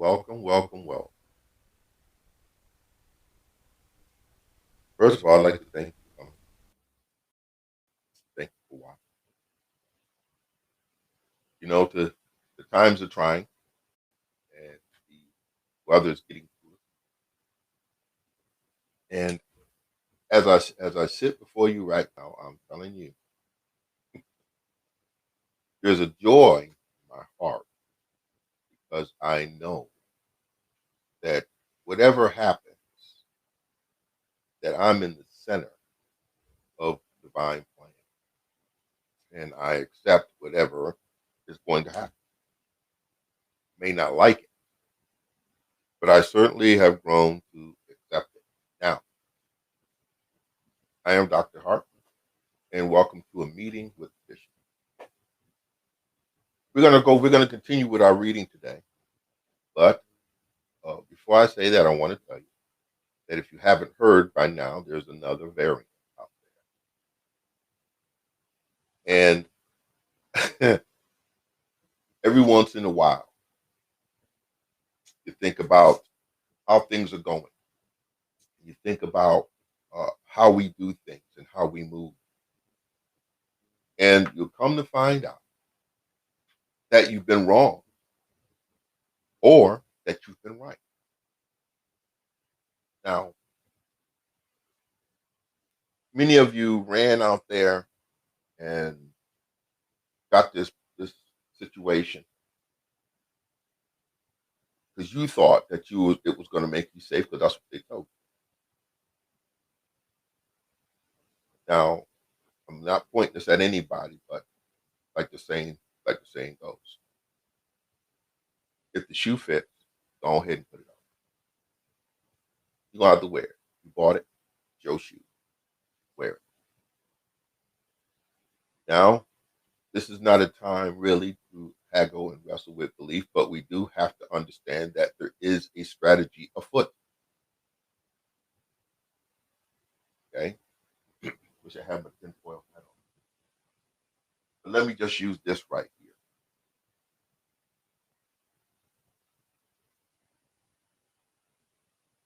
welcome, welcome, welcome. First of all, I'd like to thank you for coming. Thank you for watching. The times are trying and the weather is getting cooler. And as I sit before you right now, I'm telling you, there's a joy in my heart because I know that whatever happens, that I'm in the center of divine plan, and I accept whatever is going to happen. May not like it, but I certainly have grown to accept it. Now, I am Dr. Hart, and welcome to a meeting with Bishop. We're going to continue with our reading today. But before I say that, I want to tell you that if you haven't heard by now, there's another variant out there. And every once in a while, you think about how things are going. You think about how we do things and how we move. And you'll come to find out that you've been wrong or that you've been right. Now, many of you ran out there and got this situation because you thought that it was going to make you safe because that's what they told you. Now, I'm not pointing this at anybody, but like the saying goes, if the shoe fits, go ahead and put it on. You don't have to wear it. You bought it, it's your shoe. Wear it. Now, this is not a time really to haggle and wrestle with belief, but we do have to understand that there is a strategy afoot. Okay? Wish I had my tinfoil hat on. But let me just use this right here.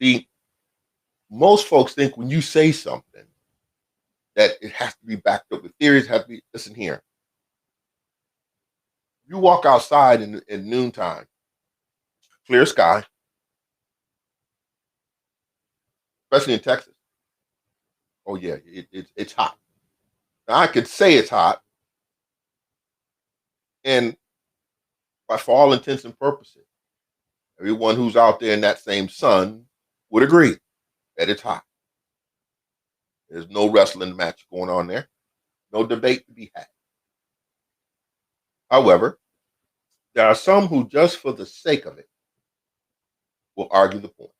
See, most folks think when you say something that it has to be backed up with theories, have to be, listen here. You walk outside in noontime, clear sky, especially in Texas. Oh yeah, it's hot. Now I could say it's hot, and for all intents and purposes, everyone who's out there in that same sun would agree that it's hot. There's no wrestling match going on there, no debate to be had. However, there are some who, just for the sake of it, will argue the point.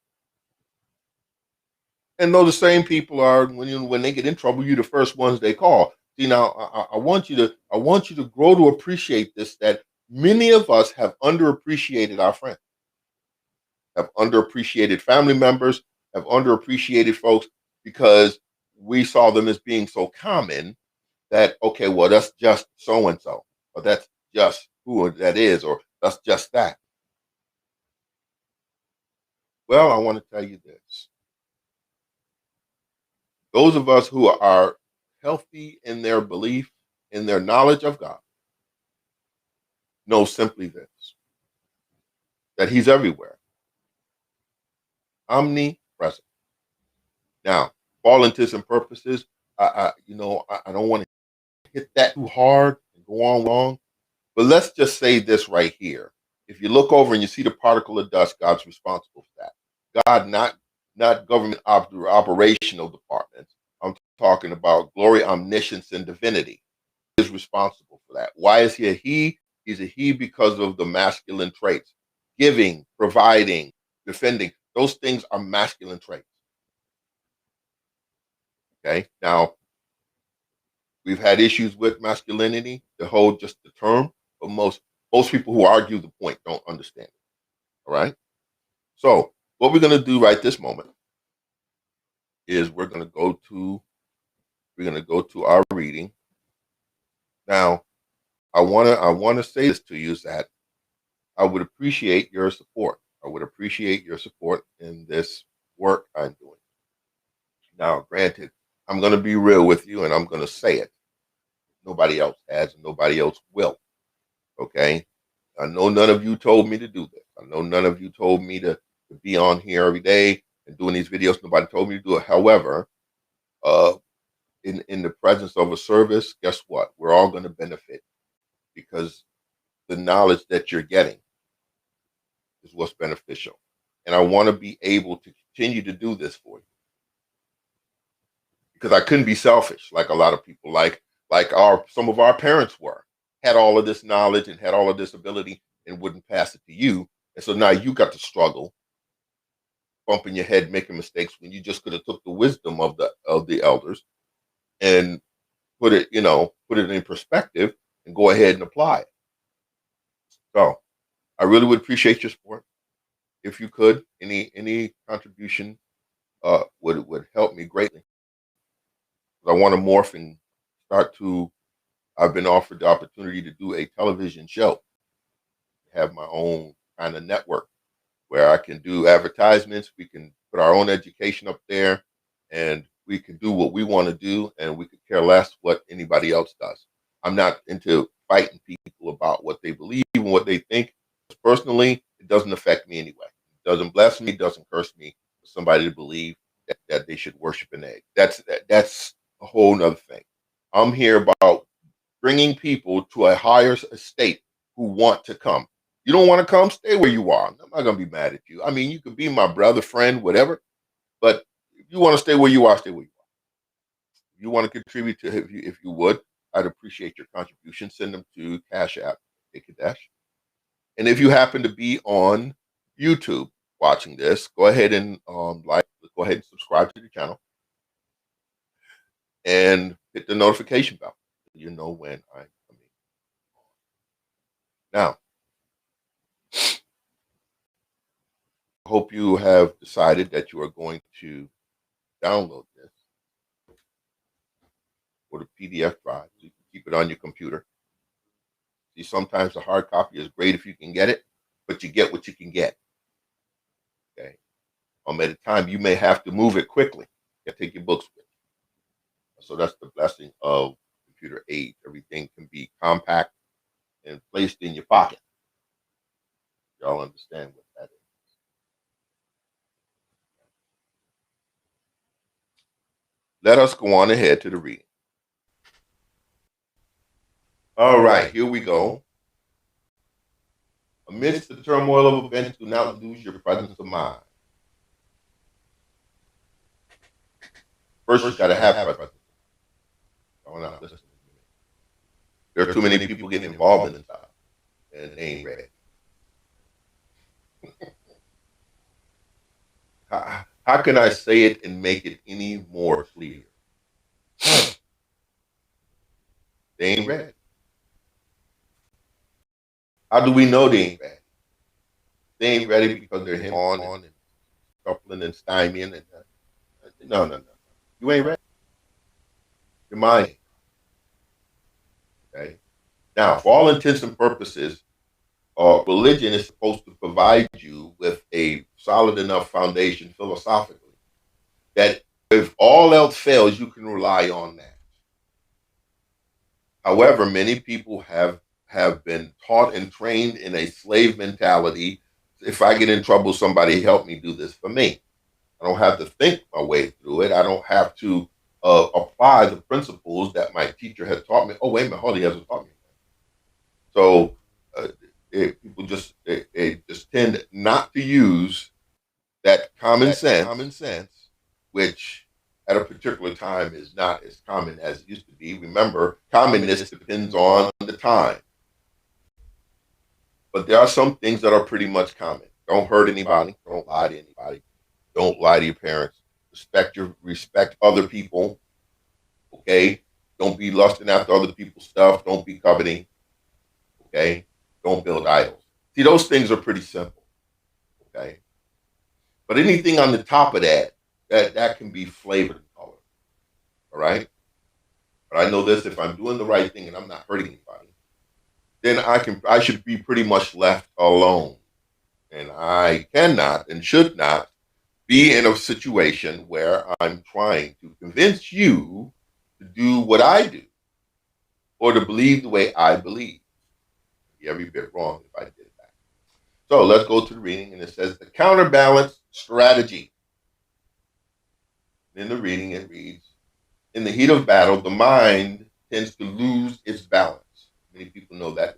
And though the same people are, when they get in trouble, you're the first ones they call. See, now I want you to grow to appreciate this, that many of us have underappreciated our friends, have underappreciated family members, have underappreciated folks because we saw them as being so common that, okay, well, that's just so and so, or that's just who that is, or that's just that. Well, I want to tell you this. Those of us who are healthy in their belief, in their knowledge of God, know simply this, that He's everywhere, omnipresent. Now, for all intents and purposes, I don't want to hit that too hard and go on long, but let's just say this right here. If you look over and you see the particle of dust, God's responsible for that. God, not government operational departments. I'm talking about glory, omniscience, and divinity. He is responsible for that. Why is he a he? He's a he because of the masculine traits. Giving, providing, defending. Those things are masculine traits. Okay. Now, we've had issues with masculinity, the whole just the term, but most people who argue the point don't understand it. All right. So what we're going to do right this moment is we're going to go to our reading. Now, I want to say this to you, is that I would appreciate your support. I would appreciate your support in this work I'm doing. Now, granted, I'm going to be real with you and I'm going to say it. Nobody else has and nobody else will. Okay. I know none of you told me to do this. I know none of you told me to be on here every day and doing these videos. Nobody told me to do it. However, uh, in the presence of a service, guess what? We're all going to benefit because the knowledge that you're getting is what's beneficial. And I want to be able to continue to do this for you because I couldn't be selfish like a lot of people, like our some of our parents were, had all of this knowledge and had all of this ability and wouldn't pass it to you. And so now you got to struggle, bumping your head, making mistakes when you just could have took the wisdom of the elders and put it in perspective and go ahead and apply it. So I really would appreciate your support. If you could, any contribution would help me greatly. I want to morph and start to. I've been offered the opportunity to do a television show, have my own kind of network where I can do advertisements. We can put our own education up there, and we can do what we want to do, and we could care less what anybody else does. I'm not into fighting people about what they believe and what they think. Personally, it doesn't affect me anyway. It doesn't bless me, doesn't curse me for somebody to believe that they should worship an egg. That's a whole nother thing. I'm here about bringing people to a higher state who want to come. You don't want to come, stay where you are. I'm not going to be mad at you. I mean, you could be my brother, friend, whatever, but if you want to stay where you are, stay where you are. If you want to contribute to, if you would, I'd appreciate your contribution. Send them to Cash App, Kadesh. And if you happen to be on YouTube watching this, go ahead and go ahead and subscribe to the channel and hit the notification bell so you know when I come in. Now, I hope you have decided that you are going to download this or the PDF drive so you can keep it on your computer. See, sometimes the hard copy is great if you can get it, but you get what you can get. Okay. At a time, you may have to move it quickly. You take your books with you. So that's the blessing of computer age. Everything can be compact and placed in your pocket. Y'all understand what that is. Let us go on ahead to the reading. All right, here we go. Amidst the turmoil of events, do not lose your presence of mind. First, you got to have presence. I'm not listening. There are too many people getting involved in this stuff, and they ain't ready. How can I say it and make it any more clear? They ain't ready. How do we know they ain't ready? They ain't ready because they're him on and scuffling and stymieing. And no. You ain't ready. Your mind ain't. Okay. Now, for all intents and purposes, religion is supposed to provide you with a solid enough foundation philosophically that if all else fails, you can rely on that. However, many people have been taught and trained in a slave mentality. If I get in trouble, somebody help me do this for me. I don't have to think my way through it. I don't have to apply the principles that my teacher has taught me. Oh, wait a minute, Holly hasn't taught me. So people they just tend not to use that common sense, which at a particular time is not as common as it used to be. Remember, commonness depends on the time. But there are some things that are pretty much common. Don't hurt anybody. Don't lie to anybody. Don't lie to your parents. Respect other people. Okay? Don't be lusting after other people's stuff. Don't be coveting. Okay? Don't build idols. See, those things are pretty simple. Okay? But anything on the top of that can be flavored color. All right? But I know this, if I'm doing the right thing and I'm not hurting anybody, then I should be pretty much left alone. And I cannot and should not be in a situation where I'm trying to convince you to do what I do or to believe the way I believe. I'd be every bit wrong if I did that. So let's go to the reading, and it says the counterbalance strategy. In the reading, it reads, in the heat of battle, the mind tends to lose its balance. Many people know that.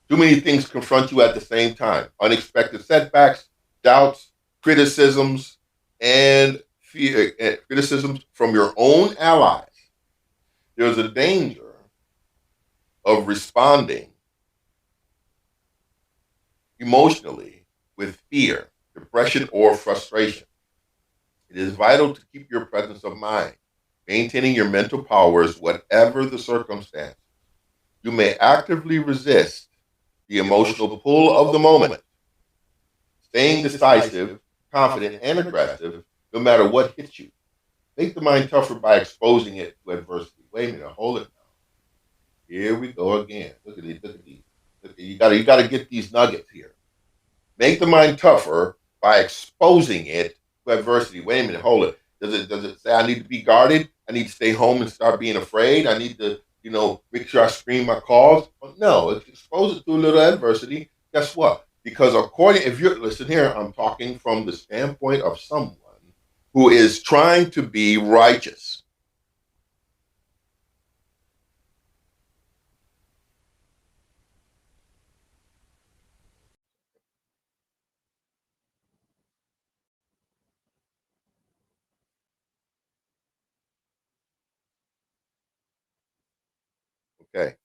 Too many things confront you at the same time. Unexpected setbacks, doubts, criticisms, and fear, criticisms from your own allies. There's a danger of responding emotionally with fear, depression, or frustration. It is vital to keep your presence of mind, maintaining your mental powers, whatever the circumstance. You may actively resist the emotional pull of the moment, staying decisive, confident, and aggressive no matter what hits you. Make the mind tougher by exposing it to adversity. Wait a minute, hold it now. Here we go again. Look at these. Look at these. You gotta get these nuggets here. Make the mind tougher by exposing it to adversity. Wait a minute, hold it. Does it say I need to be guarded? I need to stay home and start being afraid. I need to, make sure I screen my calls. No, expose it to a little adversity. Guess what? Because if you're listen here, I'm talking from the standpoint of someone who is trying to be righteous. Okay.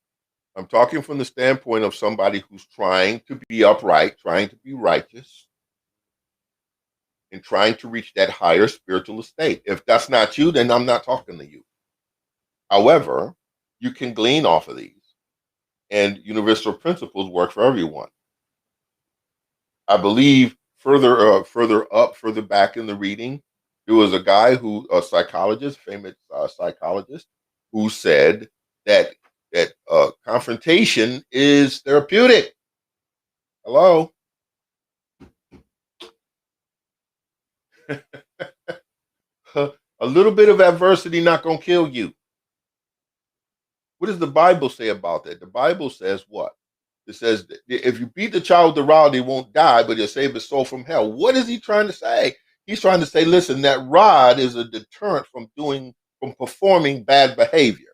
I'm talking from the standpoint of somebody who's trying to be upright, trying to be righteous, and trying to reach that higher spiritual estate. If that's not you, then I'm not talking to you. However, you can glean off of these, and universal principles work for everyone. I believe further back in the reading, there was a psychologist, famous psychologist, who said that confrontation is therapeutic. Hello. A little bit of adversity not gonna kill you. What does the Bible say about that? The Bible says what? It says that if you beat the child with the rod, he won't die, but he'll save his soul from hell. What is he trying to say? He's trying to say, listen, that rod is a deterrent from performing bad behavior.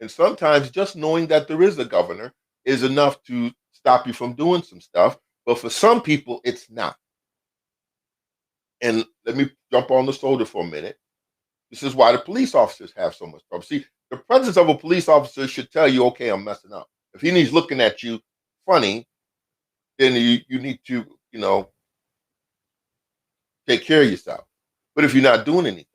And sometimes just knowing that there is a governor is enough to stop you from doing some stuff. But for some people, it's not. And let me jump on the shoulder for a minute. This is why the police officers have so much trouble. See, the presence of a police officer should tell you, okay, I'm messing up. If he's looking at you funny, then you need to, take care of yourself. But if you're not doing anything,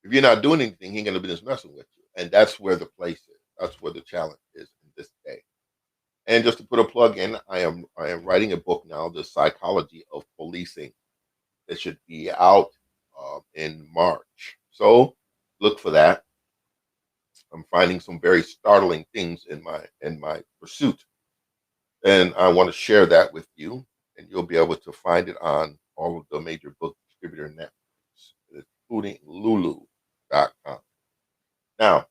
he ain't gonna be just messing with you. And that's where the place is. That's where the challenge is in this day. And just to put a plug in, I am writing a book now, The Psychology of Policing. It should be out in March. So look for that. I'm finding some very startling things in my pursuit, and I want to share that with you. And you'll be able to find it on all of the major book distributor networks, including Lulu.com. Now,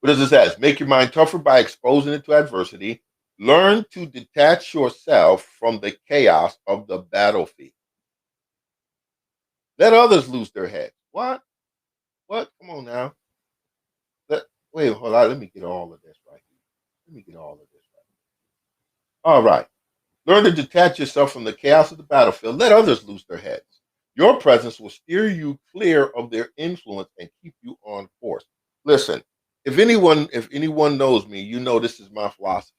what does this say? Make your mind tougher by exposing it to adversity. Learn to detach yourself from the chaos of the battlefield. Let others lose their heads. What? What? Come on now. Wait, hold on. Let me get all of this right here. Let me get all of this right. All right. Learn to detach yourself from the chaos of the battlefield. Let others lose their heads. Your presence will steer you clear of their influence and keep you on course. Listen, if anyone knows me, you know this is my philosophy.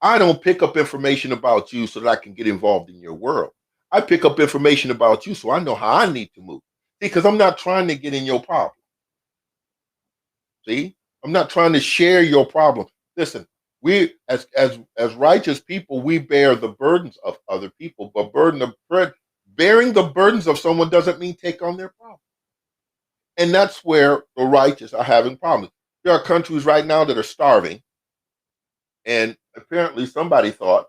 I don't pick up information about you so that I can get involved in your world. I pick up information about you so I know how I need to move. See, because I'm not trying to get in your problem. See, I'm not trying to share your problem. Listen, we as righteous people, we bear the burdens of other people, but bearing the burdens of someone doesn't mean take on their problem. And that's where the righteous are having problems. There are countries right now that are starving, and apparently somebody thought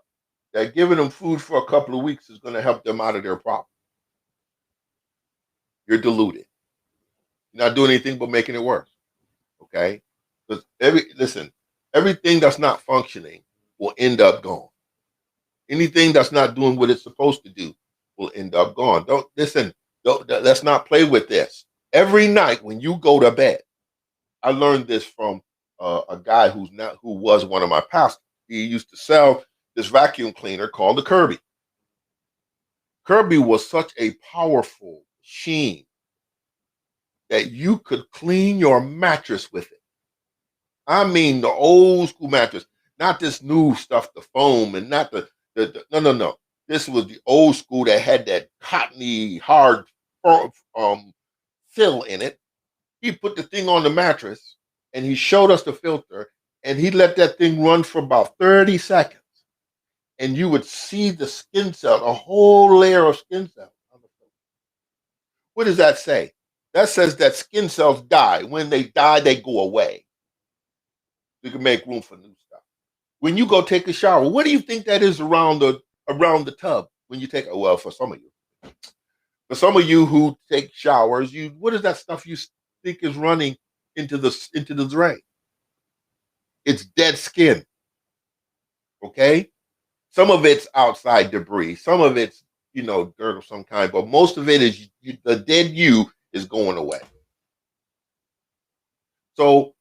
that giving them food for a couple of weeks is going to help them out of their problem. You're deluded. You're not doing anything but making it worse. Okay? Because everything that's not functioning will end up gone. Anything that's not doing what it's supposed to do will end up gone. Don't listen. Let's not play with this. Every night when you go to bed, I learned this from a guy who was one of my pastors. He used to sell this vacuum cleaner called the Kirby. Kirby was such a powerful machine that you could clean your mattress with it. I mean the old school mattress, not this new stuff, the foam, and not no. This was the old school that had that cottony hard fill in it. He put the thing on the mattress and he showed us the filter and he let that thing run for about 30 seconds. And you would see the skin cell, a whole layer of skin cells on the filter. What does that say? That says that skin cells die. When they die, they go away. You can make room for new stuff. When you go take a shower, what do you think that is around the tub when you take? Well, for some of you who take showers, what is that stuff you think is running into the drain? It's dead skin. Okay, some of it's outside debris, some of it's dirt of some kind, but most of it is the dead you is going away. So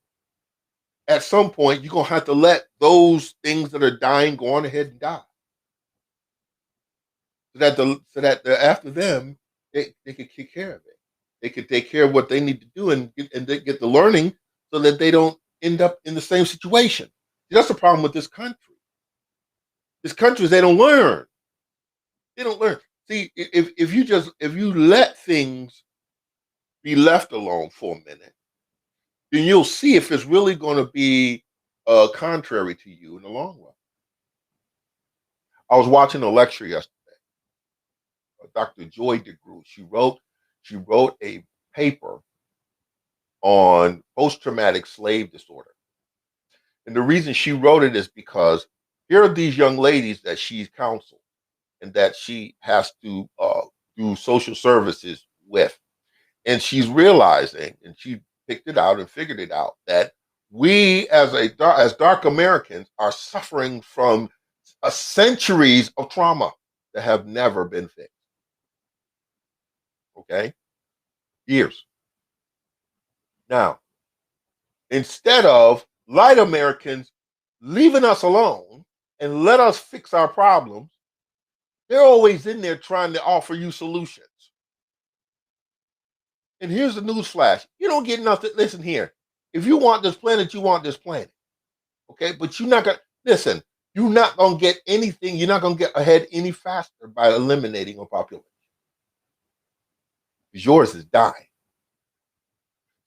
at some point, you're gonna have to let those things that are dying go on ahead and die, after them they can take care of it. They can take care of what they need to do and they get the learning so that they don't end up in the same situation. See, that's the problem with this country. This country is they don't learn. They don't learn. See, if you let things be left alone for a minute, then you'll see if it's really going to be contrary to you in the long run. I was watching a lecture yesterday. Dr. Joy DeGruy. She wrote a paper on post-traumatic slave disorder. And the reason she wrote it is because here are these young ladies that she's counseled and that she has to do social services with. And she's realizing, and she picked it out and figured it out, that we as dark Americans are suffering from centuries of trauma that have never been fixed. Okay? Years. Now, instead of light Americans leaving us alone and let us fix our problems, they're always in there trying to offer you solutions. And here's the news flash. You don't get nothing. Listen here. If you want this planet, you want this planet. Okay? But you're not going to, listen, you're not going to get anything. You're not going to get ahead any faster by eliminating a population. Because yours is dying.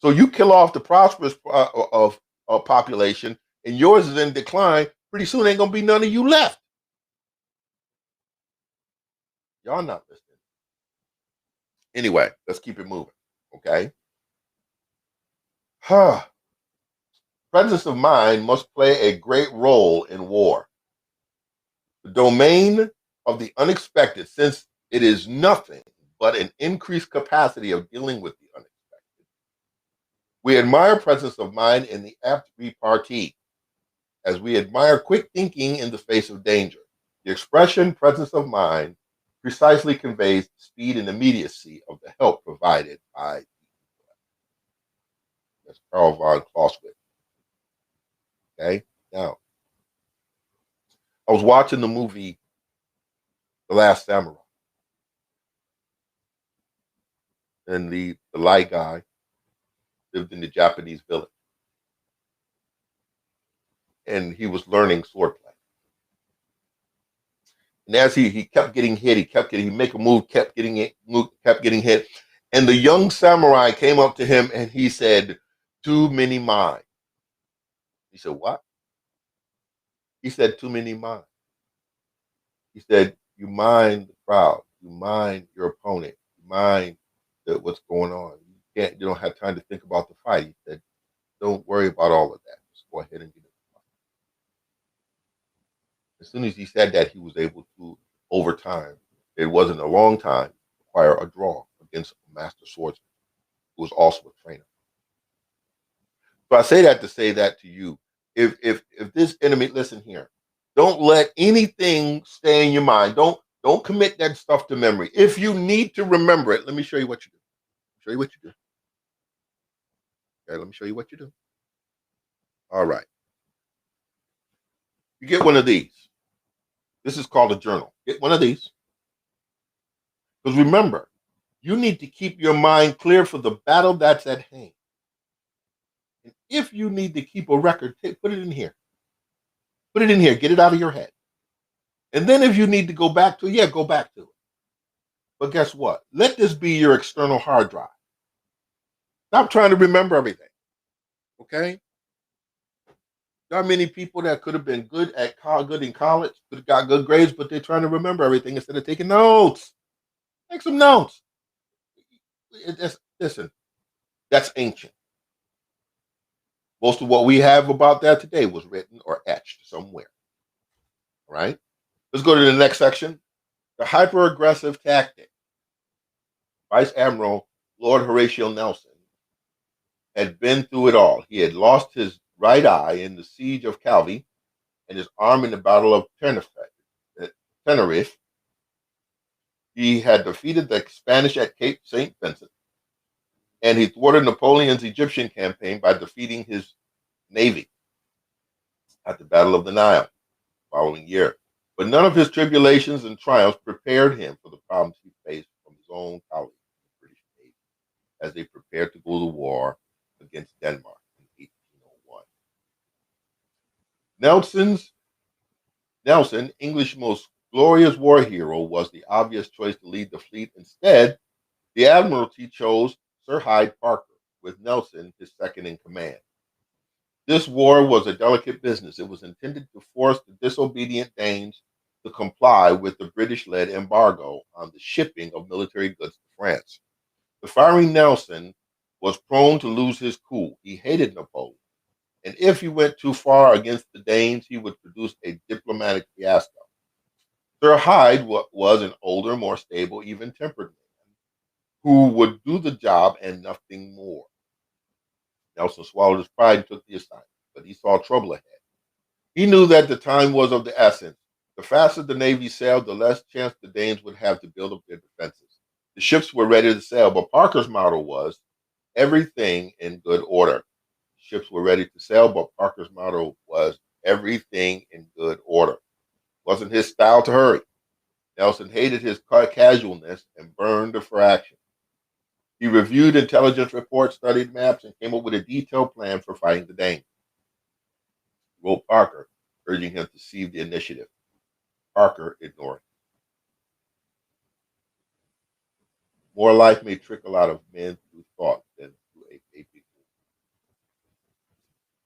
So you kill off the prosperous of population and yours is in decline, pretty soon ain't going to be none of you left. Y'all not listening. Anyway, let's keep it moving. Okay? Presence of mind must play a great role in war. The domain of the unexpected, since it is nothing but an increased capacity of dealing with the unexpected. We admire presence of mind in the apt repartee, as we admire quick thinking in the face of danger. The expression presence of mind precisely conveys the speed and immediacy of the help provided by. That's Carl von Clausewitz. Okay, now I was watching the movie The Last Samurai, and the light guy lived in the Japanese village, and he was learning swordplay. And as he kept getting hit, he make a move, kept getting hit. And the young samurai came up to him and he said, "Too many mind." He said, "What?" He said, "Too many mind." He said, "You mind the crowd, you mind your opponent, you mind what's going on. You don't have time to think about the fight." He said, don't worry about all of that. Just go ahead and get it. As soon as he said that, he was able to, over time, it wasn't a long time, acquire a draw against a master swordsman who was also a trainer. So I say that to say that to you. If this enemy, listen here, don't let anything stay in your mind. Don't commit that stuff to memory. If you need to remember it, let me show you what you do. Show you what you do. Okay, let me show you what you do. All right. You get one of these. This is called a journal. Get one of these. Because remember, you need to keep your mind clear for the battle that's at hand. And if you need to keep a record, put it in here. Put it in here. Get it out of your head. And then if you need to go back to it, yeah, go back to it. But guess what? Let this be your external hard drive. Stop trying to remember everything. Okay? There are many people that could have been good in college, could have got good grades, but they're trying to remember everything instead of taking notes. Take some notes. Listen, that's ancient. Most of what we have about that today was written or etched somewhere. All right? Let's go to the next section. The hyper-aggressive tactic. Vice Admiral Lord Horatio Nelson had been through it all. He had lost his right eye in the siege of Calvi and his arm in the Battle of Tenerife. He had defeated the Spanish at Cape St. Vincent, and he thwarted Napoleon's Egyptian campaign by defeating his navy at the Battle of the Nile the following year. But none of his tribulations and triumphs prepared him for the problems he faced from his own colleagues in the British Navy as they prepared to go to war against Denmark in 1801. Nelson, English's most glorious war hero, was the obvious choice to lead the fleet. Instead, the Admiralty chose Sir Hyde Parker, with Nelson his second in command. This war was a delicate business. It was intended to force the disobedient Danes to comply with the British-led embargo on the shipping of military goods to France. The fiery Nelson was prone to lose his cool. He hated Napoleon, and if he went too far against the Danes, he would produce a diplomatic fiasco. Sir Hyde was an older, more stable, even-tempered man who would do the job and nothing more. Nelson swallowed his pride and took the assignment, but he saw trouble ahead. He knew that the time was of the essence. The faster the Navy sailed, the less chance the Danes would have to build up their defenses. The ships were ready to sail, but Parker's motto was, everything in good order. Ships were ready to sail, but Parker's motto was, everything in good order. It wasn't his style to hurry. Nelson hated his casualness and burned for action. He reviewed intelligence reports, studied maps, and came up with a detailed plan for fighting the Danes. He wrote Parker, urging him to seize the initiative. Parker ignored him. More life may trickle out of men through thought than through a people.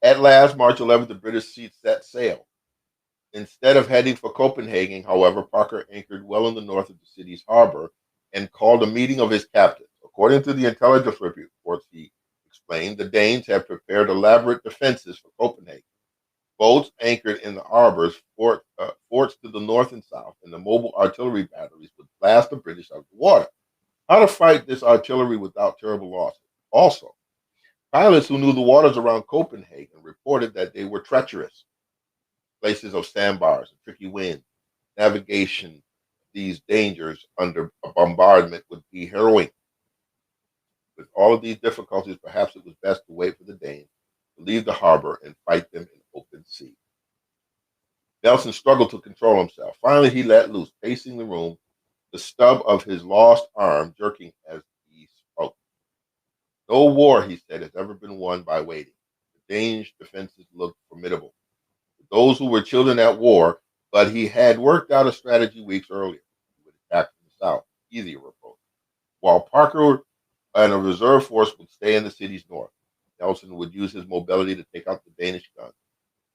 At last, March 11th, the British fleet set sail. Instead of heading for Copenhagen, however, Parker anchored well in the north of the city's harbor and called a meeting of his captains. According to the intelligence reports, he explained, the Danes had prepared elaborate defenses for Copenhagen. Boats anchored in the harbors, forts to the north and south, and the mobile artillery batteries would blast the British out of the water. How to fight this artillery without terrible losses? Also, pilots who knew the waters around Copenhagen reported that they were treacherous, places of sandbars and tricky winds. Navigation, these dangers under a bombardment would be harrowing. With all of these difficulties, perhaps it was best to wait for the Danes to leave the harbor and fight them in open sea. Nelson struggled to control himself. Finally, he let loose, pacing the room, the stub of his lost arm jerking as he spoke. No war, he said, has ever been won by waiting. The Danish defenses looked formidable. Those who were children at war, but he had worked out a strategy weeks earlier. He would attack from the south, easier approach, while Parker and a reserve force would stay in the city's north. Nelson would use his mobility to take out the Danish guns.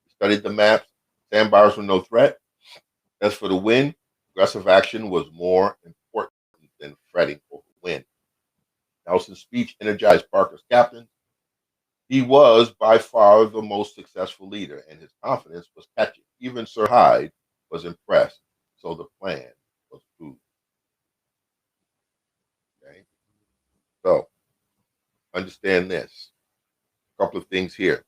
He studied the maps. Sandbars were no threat. As for the wind, aggressive action was more important than fretting over wind. Nelson's speech energized Parker's captain. He was by far the most successful leader, and his confidence was catching. Even Sir Hyde was impressed, so the plan was approved. Okay? So understand this. A couple of things here.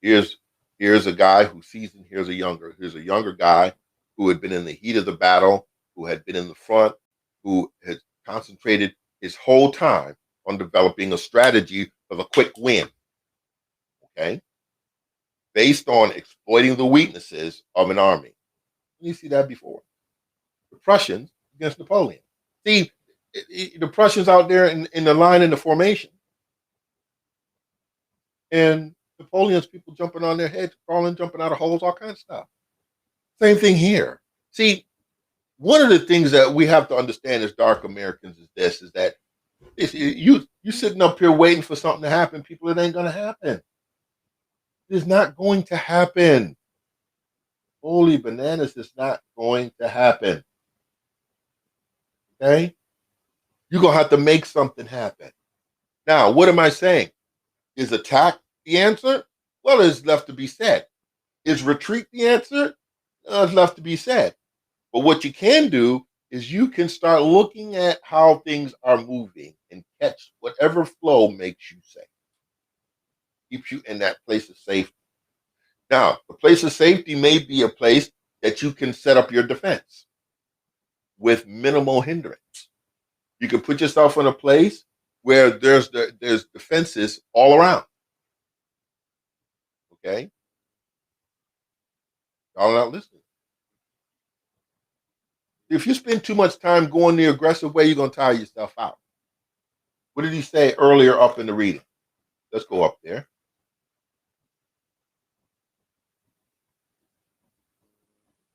Here's here's a guy who's seasoned. Here's a younger guy who had been in the heat of the battle, who had been in the front, who had concentrated his whole time on developing a strategy of a quick win. Okay, based on exploiting the weaknesses of an army. You see that before. The Prussians against Napoleon. See, the Prussians out there in the line in the formation, and Napoleon's people jumping on their heads, crawling, jumping out of holes, all kinds of stuff. Same thing here. See, one of the things that we have to understand as dark Americans is this: is that you sitting up here waiting for something to happen, people. It ain't gonna happen. It's not going to happen. Holy bananas, it's not going to happen. Okay, you're gonna have to make something happen. Now, what am I saying? Is attack the answer? Well, it's left to be said. Is retreat the answer? It's left to be said. But what you can do is you can start looking at how things are moving and catch whatever flow makes you safe, keeps you in that place of safety. Now, the place of safety may be a place that you can set up your defense with minimal hindrance. You can put yourself in a place where there's defenses all around. Okay, y'all not listening. If you spend too much time going the aggressive way, you're gonna tire yourself out. What did he say earlier up in the reading? Let's go up there.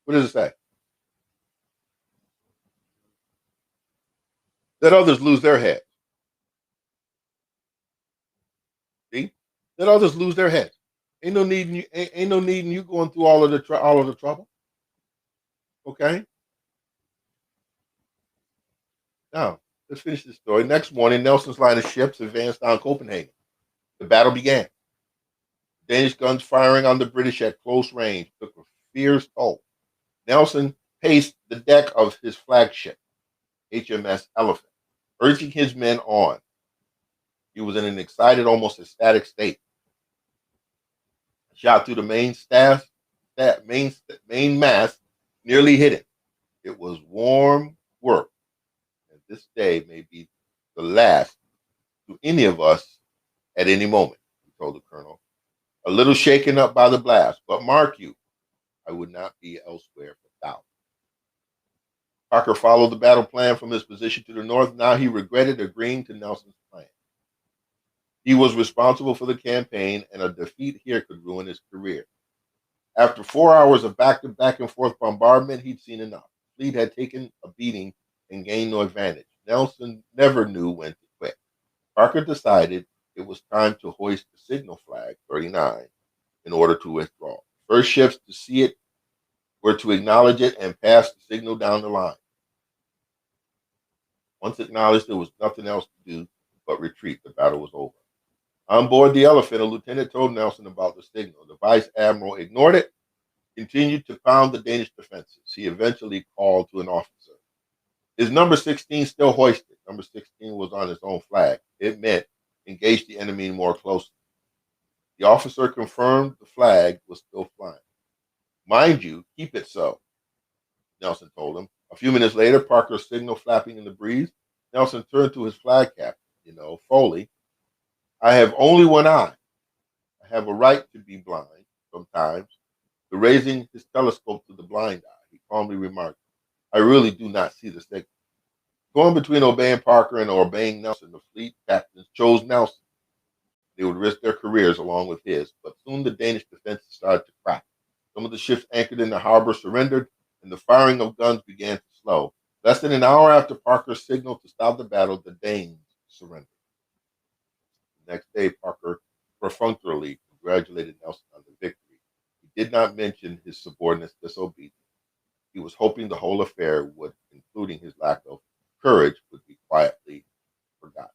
What does it say? Let others lose their heads. See? Let others lose their heads. Ain't no need in you. Ain't no need in you going through all of the trouble. Okay. Now let's finish this story. Next morning, Nelson's line of ships advanced down Copenhagen. The battle began. Danish guns firing on the British at close range took a fierce toll. Nelson paced the deck of his flagship, HMS Elephant, urging his men on. He was in an excited, almost ecstatic state. Shot through the main mast, nearly hit him. It was warm work, and this day may be the last to any of us at any moment, he told the colonel. A little shaken up by the blast, but mark you, I would not be elsewhere for thousands. Parker followed the battle plan from his position to the north. Now he regretted agreeing to Nelson's plan. He was responsible for the campaign, and a defeat here could ruin his career. After 4 hours of back and forth bombardment, he'd seen enough. The fleet had taken a beating and gained no advantage. Nelson never knew when to quit. Parker decided it was time to hoist the signal flag 39 in order to withdraw. First ships to see it were to acknowledge it and pass the signal down the line. Once acknowledged, there was nothing else to do but retreat. The battle was over. On board the Elephant, a lieutenant told Nelson about the signal. The vice admiral ignored it, continued to pound the Danish defenses. He eventually called to an officer. Is number 16 still hoisted? Number 16 was on its own flag. It meant engage the enemy more closely. The officer confirmed the flag was still flying. Mind you, keep it so, Nelson told him. A few minutes later, Parker's signal flapping in the breeze. Nelson turned to his flag captain, Foley. I have only one eye. I have a right to be blind sometimes. The raising his telescope to the blind eye, he calmly remarked, I really do not see the signal. Going between obeying Parker and obeying Nelson, the fleet captains chose Nelson. They would risk their careers along with his, but soon the Danish defenses started to crack. Some of the ships anchored in the harbor surrendered, and the firing of guns began to slow. Less than an hour after Parker's signal to stop the battle, the Danes surrendered. The next day, Parker perfunctorily congratulated Nelson on the victory. He did not mention his subordinate's disobedience. He was hoping the whole affair would, including his lack of courage, would be quietly forgotten.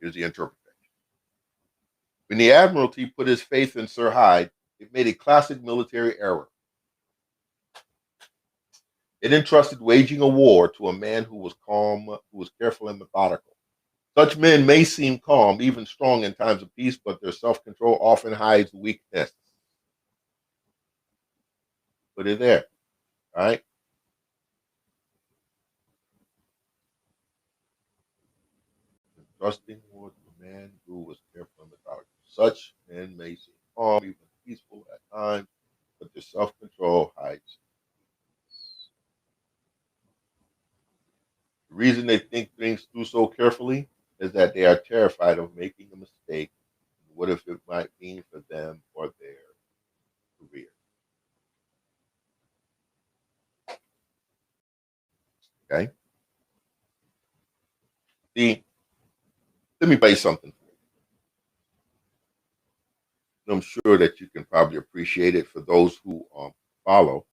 Here's the interpretation. When the Admiralty put his faith in Sir Hyde, it made a classic military error. It entrusted waging a war to a man who was calm, who was careful and methodical. Such men may seem calm, even strong in times of peace, but their self-control often hides weakness. Put it there, all right? Trusting was the man who was careful and methodical. Such men may seem calm, even peaceful at times, but their self-control hides. The reason they think things through so carefully is that they are terrified of making a mistake. What if it might mean for them or their career? Okay. See, let me play something. I'm sure that you can probably appreciate it for those who follow.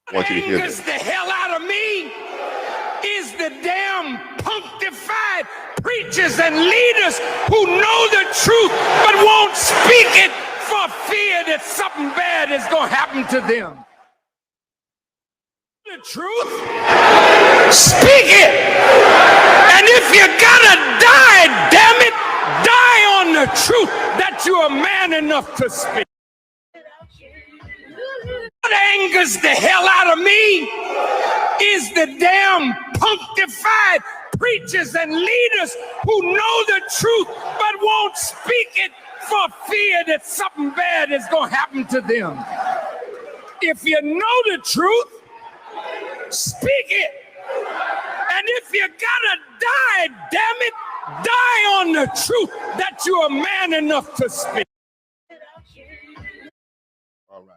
I want you to hear this. The hell out of me is the damn punctified preachers and leaders who know the truth but won't speak it for fear that something bad is going to happen to them. The truth, speak it. And if you gotta die, damn it, die on the truth that you're a man enough to speak. What angers the hell out of me is the damn punctified preachers and leaders who know the truth but won't speak it for fear that something bad is going to happen to them. If you know the truth, speak it. And if you gotta die, damn it, die on the truth that you're a man enough to speak. All right.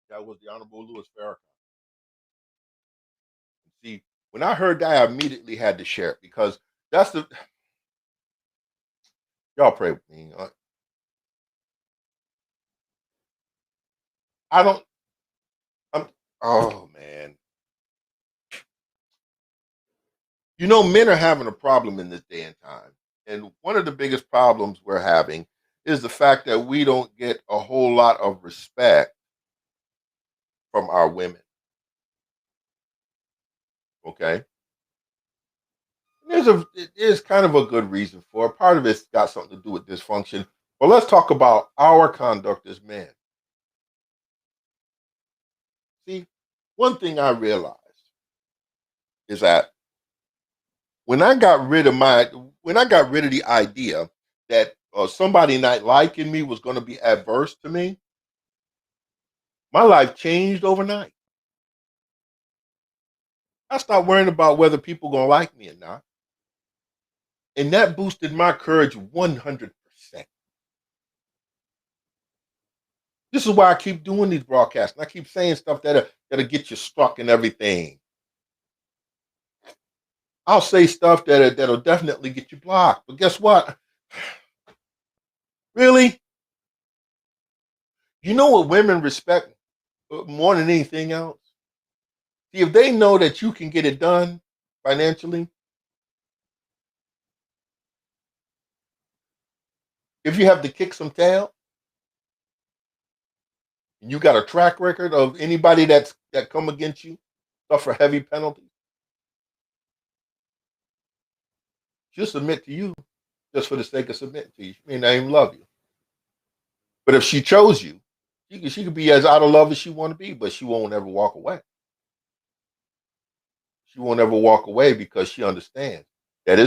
That was the Honorable Louis Farrakhan. See, when I heard that, I immediately had to share it because that's the. Y'all pray with me. I don't. Oh, man. You know, men are having a problem in this day and time. And one of the biggest problems we're having is the fact that we don't get a whole lot of respect from our women. Okay? There's kind of a good reason for it. Part of it's got something to do with dysfunction. But let's talk about our conduct as men. See, one thing I realized is that when I got rid of the idea that somebody not liking me was going to be adverse to me, my life changed overnight. I stopped worrying about whether people going to like me or not. And that boosted my courage 100%. This is why I keep doing these broadcasts. And I keep saying stuff that'll get you struck and everything. I'll say stuff that'll definitely get you blocked. But guess what? Really? You know what women respect more than anything else? See, if they know that you can get it done financially, if you have to kick some tail, and you got a track record of anybody that come against you, suffer heavy penalties, she'll submit to you just for the sake of submitting to you. She may not even love you. But if she chose you, she could be as out of love as she want to be, but she won't ever walk away. She won't ever walk away because she understands that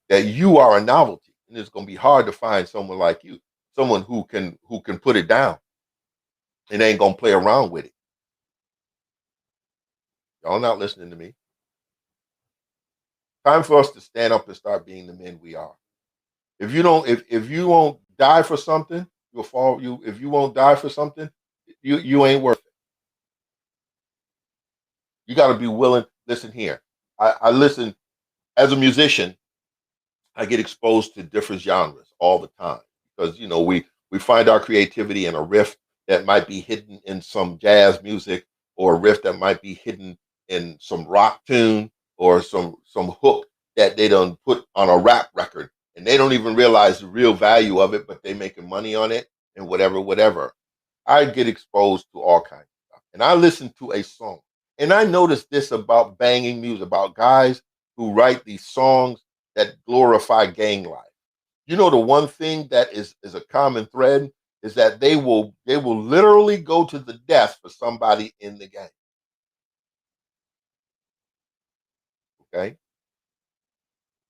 that you are a novelty, and it's going to be hard to find someone like you, someone who can put it down and ain't going to play around with it. Y'all not listening to me. Time for us to stand up and start being the men we are. If you won't die for something, you'll fall. If you won't die for something, you ain't worth it. You got to be willing. Listen here. I listen as a musician. I get exposed to different genres all the time because we find our creativity in a riff that might be hidden in some jazz music, or a riff that might be hidden in some rock tune, or some hook that they done put on a rap record and they don't even realize the real value of it, but they making money on it and whatever. I get exposed to all kinds of stuff. And I listen to a song. And I noticed this about banging music, about guys who write these songs that glorify gang life. You know, the one thing that is a common thread is that they will literally go to the death for somebody in the gang. Okay.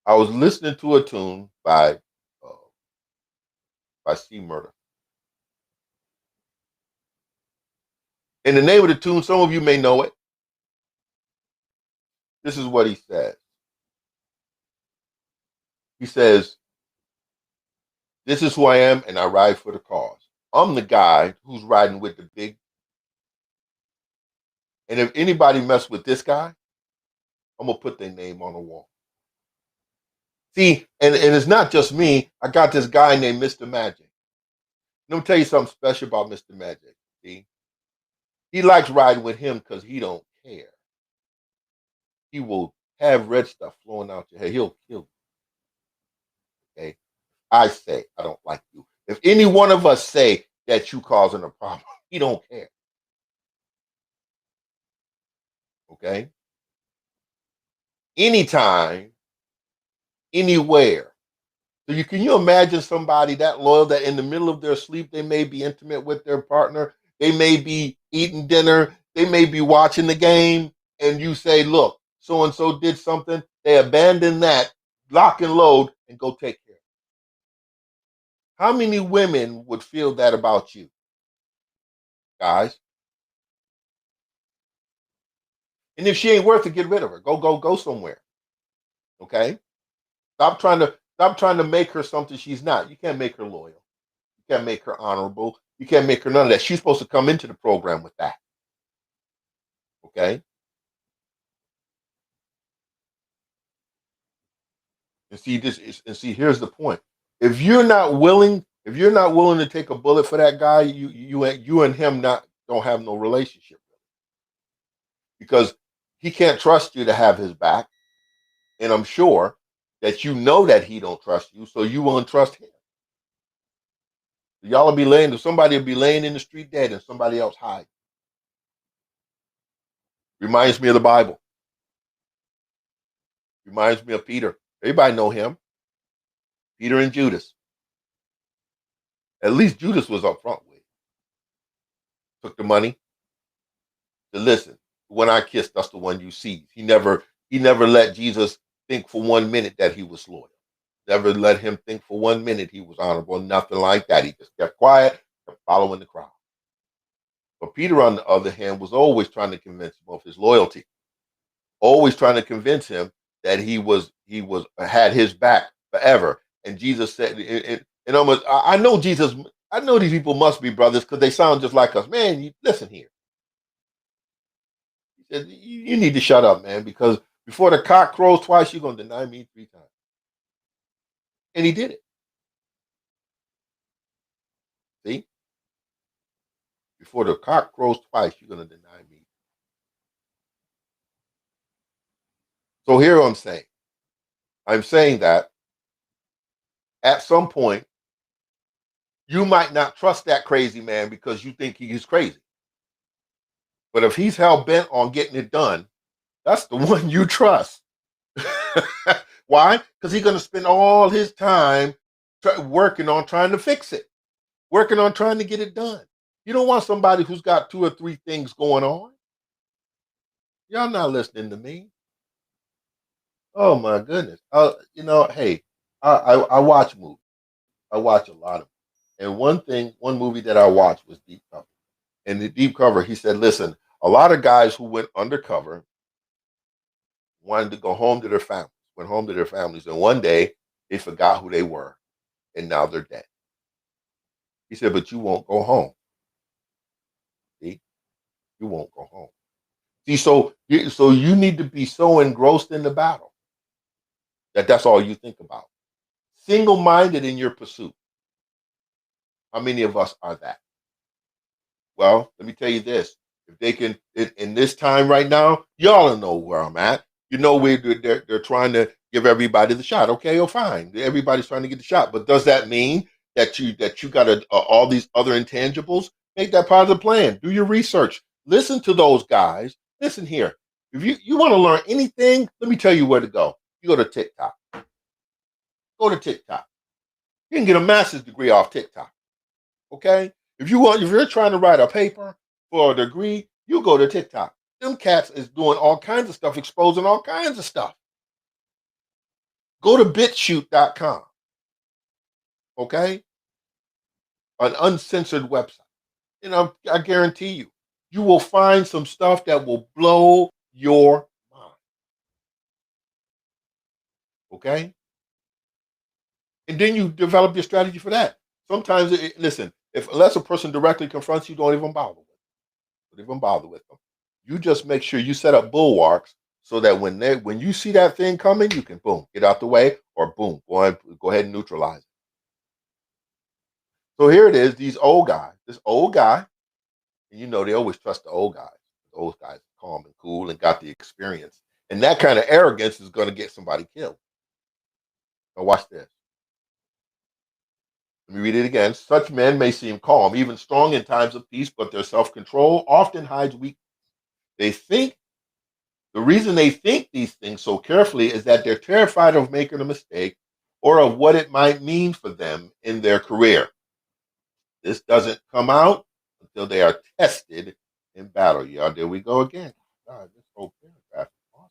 I was listening to a tune by C Murder. And the name of the tune, some of you may know it. This is what he says. He says, "This is who I am, and I ride for the cause. I'm the guy who's riding with the big. And if anybody mess with this guy, I'm gonna put their name on the wall." See, and it's not just me. I got this guy named Mr. Magic. Let me tell you something special about Mr. Magic. See, he likes riding with him because he don't care. He will have red stuff flowing out your head. He'll kill you. Okay, I say I don't like you. If any one of us say that you causing a problem, he don't care. Okay, anytime, anywhere. So can you imagine somebody that loyal that in the middle of their sleep they may be intimate with their partner, they may be eating dinner, they may be watching the game, and you say, "Look, so and so did something." They abandon that, lock and load, and go take care. How many women would feel that about you, guys? And if she ain't worth it, get rid of her. Go somewhere. Okay? Stop trying to make her something she's not. You can't make her loyal. You can't make her honorable. You can't make her none of that. She's supposed to come into the program with that. Okay? And see this is, and see here's the point. If you're not willing to take a bullet for that guy, you and him not don't have no relationship because he can't trust you to have his back, and I'm sure that you know that he don't trust you, so you won't trust him. Y'all will be laying. Somebody will be laying in the street dead, and somebody else hide. Reminds me of the Bible. Reminds me of Peter. Everybody know him. Peter and Judas. At least Judas was up front with it. Took the money. To listen. When I kissed, that's the one you see. He never let Jesus think for 1 minute that he was loyal. Never let him think for 1 minute he was honorable. Nothing like that. He just kept quiet, kept following the crowd. But Peter, on the other hand, was always trying to convince him of his loyalty. Always trying to convince him that he was had his back forever. And Jesus said, and almost, I know Jesus. I know these people must be brothers because they sound just like us. Man, listen here. He said, you need to shut up, man, because before the cock crows twice, you're going to deny me 3 times. And he did it. See? Before the cock crows twice, you're going to deny me. So here I'm saying. I'm saying that at some point, you might not trust that crazy man because you think he's crazy. But if he's hell bent on getting it done, that's the one you trust. Why? Because he's going to spend all his time working on trying to fix it, working on trying to get it done. You don't want somebody who's got 2 or 3 things going on. Y'all not listening to me. Oh my goodness. Hey, I watch movies. I watch a lot of them. And one movie that I watched was Deep Cover. And the Deep Cover, he said, listen, a lot of guys who went undercover wanted to go home to their families, went home to their families, and one day they forgot who they were, and now they're dead. He said, but you won't go home. See, you won't go home. See, so you need to be so engrossed in the battle that that's all you think about. Single-minded in your pursuit. How many of us are that? Well, let me tell you this. If they can, in this time right now, y'all don't know where I'm at. You know, they're trying to give everybody the shot. Okay, oh fine, everybody's trying to get the shot, but does that mean that you got all these other intangibles? Make that part of the plan. Do your research. Listen to those guys. Listen here. If you want to learn anything, let me tell you where to go. You go to TikTok. Go to TikTok. You can get a master's degree off TikTok. Okay? If you're trying to write a paper for a degree, you go to TikTok. Them cats is doing all kinds of stuff, exposing all kinds of stuff. Go to bitshoot.com. Okay? An uncensored website. I guarantee you will find some stuff that will blow your mind. Okay? And then you develop your strategy for that. Sometimes, listen, unless a person directly confronts you, don't even bother with them. Don't even bother with them. You just make sure you set up bulwarks so that when you see that thing coming, you can boom, get out the way, or boom, go ahead and neutralize it. So here it is, this old guy, and they always trust the old guys. The old guys are calm and cool and got the experience. And that kind of arrogance is going to get somebody killed. Now watch this. Let me read it again. Such men may seem calm, even strong in times of peace, but their self-control often hides weakness. The reason they think these things so carefully is that they're terrified of making a mistake or of what it might mean for them in their career. This doesn't come out until they are tested in battle. Yeah, there we go again. God, this whole paragraph is awesome.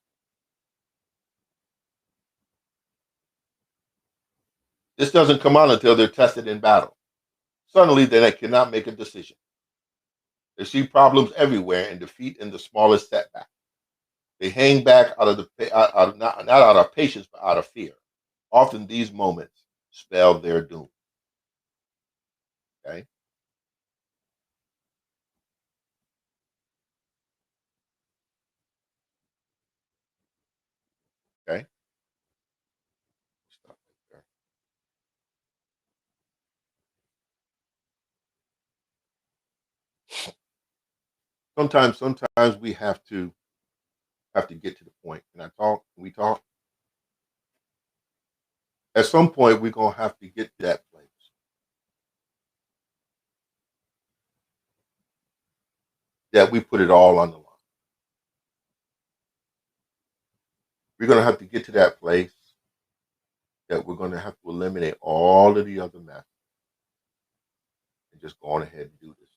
This doesn't come out until they're tested in battle. Suddenly, they cannot make a decision. They see problems everywhere and defeat in the smallest setback. They hang back not out of patience, but out of fear. Often these moments spell their doom. Okay? Okay? Stop right there. Sometimes we have to get to the point. We talk. At some point, we're gonna have to get to that place that we put it all on the line. We're gonna have to get to that place that we're gonna have to eliminate all of the other methods and just go on ahead and do this.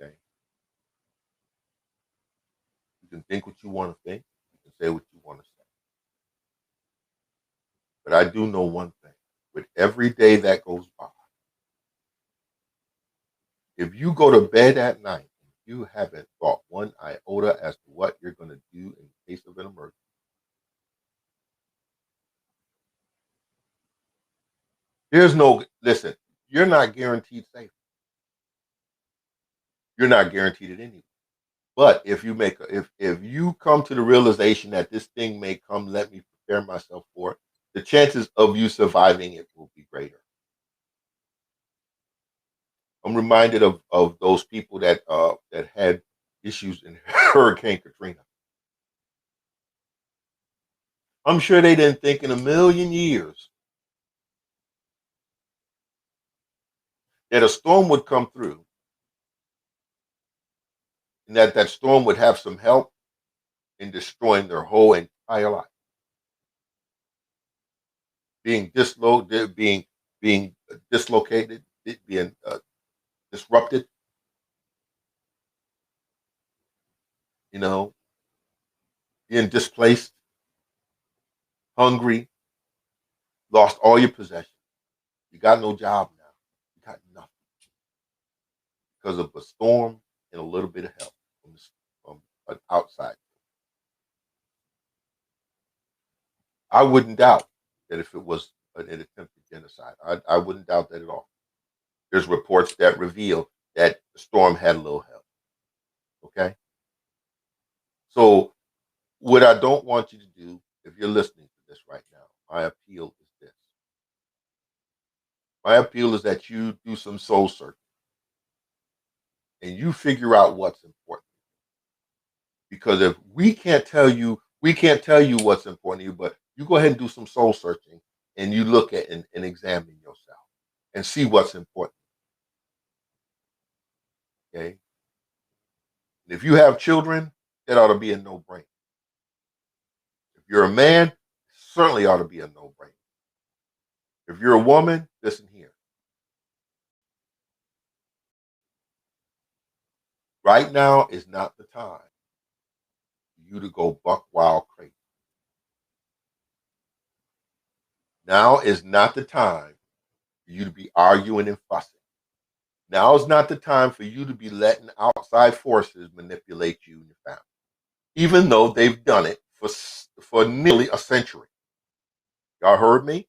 Okay? You can think what you want to think. You can say what you want to say. But I do know one thing: with every day that goes by, if you go to bed at night and you haven't thought one iota as to what you're going to do in case of an emergency, listen, you're not guaranteed safety. You're not guaranteed it anyway. But if you come to the realization that this thing may come, let me prepare myself for it, the chances of you surviving it will be greater. I'm reminded of those people that had issues in Hurricane Katrina. I'm sure they didn't think in a million years that a storm would come through and that storm would have some help in destroying their whole entire life. Being dislocated, being disrupted, being displaced, hungry, lost all your possessions. You got no job now. You got nothing because of a storm and a little bit of help from an outside. I wouldn't doubt that if it was an attempted genocide, I wouldn't doubt that at all. There's reports that reveal that the storm had a little help. Okay? So, what I don't want you to do, if you're listening to this right now, my appeal is this. My appeal is that you do some soul searching and you figure out what's important. Because if we can't tell you We can't tell you what's important to you, but you go ahead and do some soul searching and you look at and examine yourself and see what's important. Okay. And if you have children, that ought to be a no brainer. If you're a man, certainly ought to be a no brainer. If you're a woman, listen here. Right now is not the time for you to go buck wild crazy. Now is not the time for you to be arguing and fussing. Now is not the time for you to be letting outside forces manipulate you and your family, even though they've done it for nearly a century. Y'all heard me?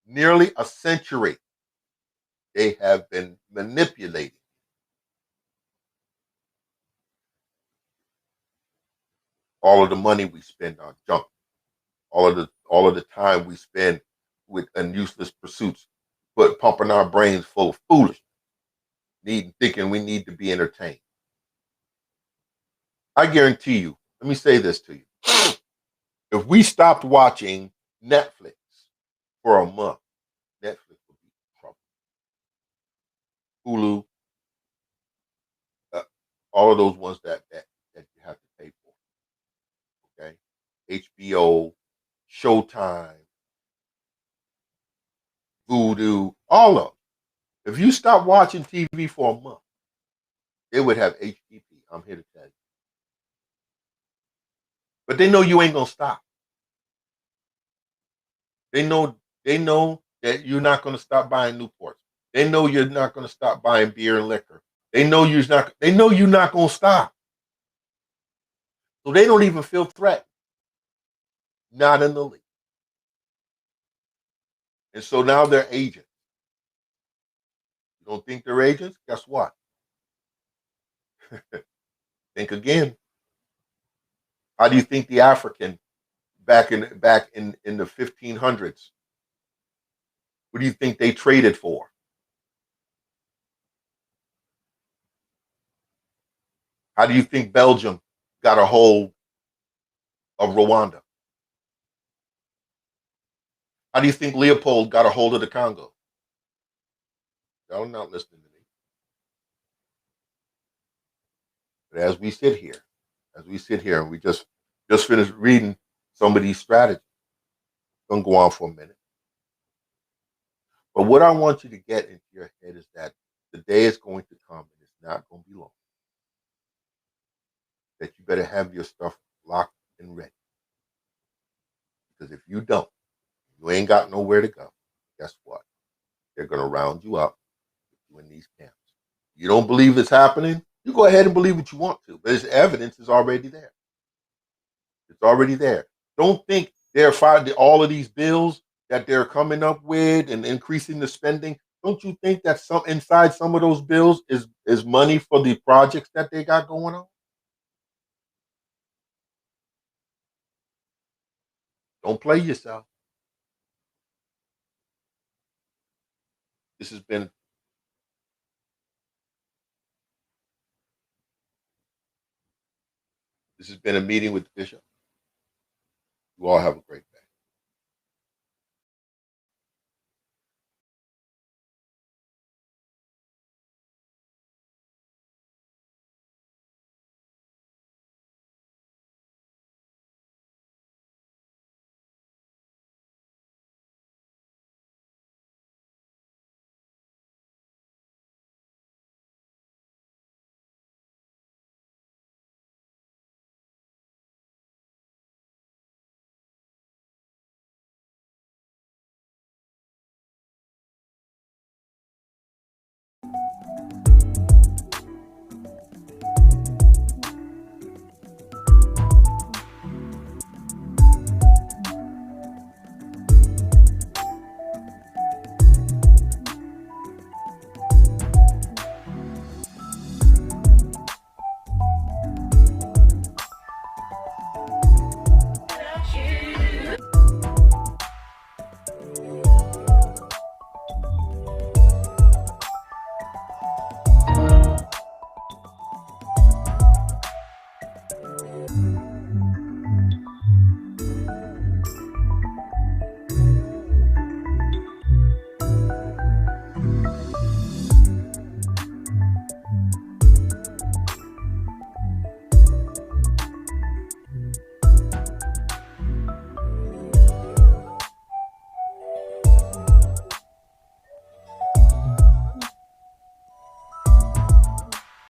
Nearly a century. They have been manipulating all of the money we spend on junk, all of the time we spend with useless pursuits, but pumping our brains full of foolishness, thinking we need to be entertained. I guarantee you, let me say this to you. If we stopped watching Netflix for a month, Netflix would be in trouble. Hulu, all of those ones that you have to pay for. Okay, HBO, Showtime, Voodoo, all of them. If you stop watching TV for a month, they would have HTP. I'm here to tell you. But they know you ain't gonna stop. They know that you're not gonna stop buying Newports. They know you're not gonna stop buying beer and liquor. They know you're not gonna stop. So they don't even feel threatened. Not in the least. And so now they're agents. You don't think they're agents? Guess what? Think again. How do you think the African back in the 1500s? What do you think they traded for? How do you think Belgium got a hold of Rwanda? How do you think Leopold got a hold of the Congo? Y'all are not listening to me. But as we sit here, and we just finished reading some of these strategies. It's gonna go on for a minute. But what I want you to get into your head is that the day is going to come, and it's not going to be long, that you better have your stuff locked and ready. Because if you don't, you ain't got nowhere to go. Guess what? They're going to round you up in these camps. You don't believe it's happening? You go ahead and believe what you want to, but its evidence is already there. It's already there. Don't think they're fighting all of these bills that they're coming up with and increasing the spending. Don't you think that some inside some of those bills is money for the projects that they got going on? Don't play yourself. This has been a meeting with the bishop. You all have a great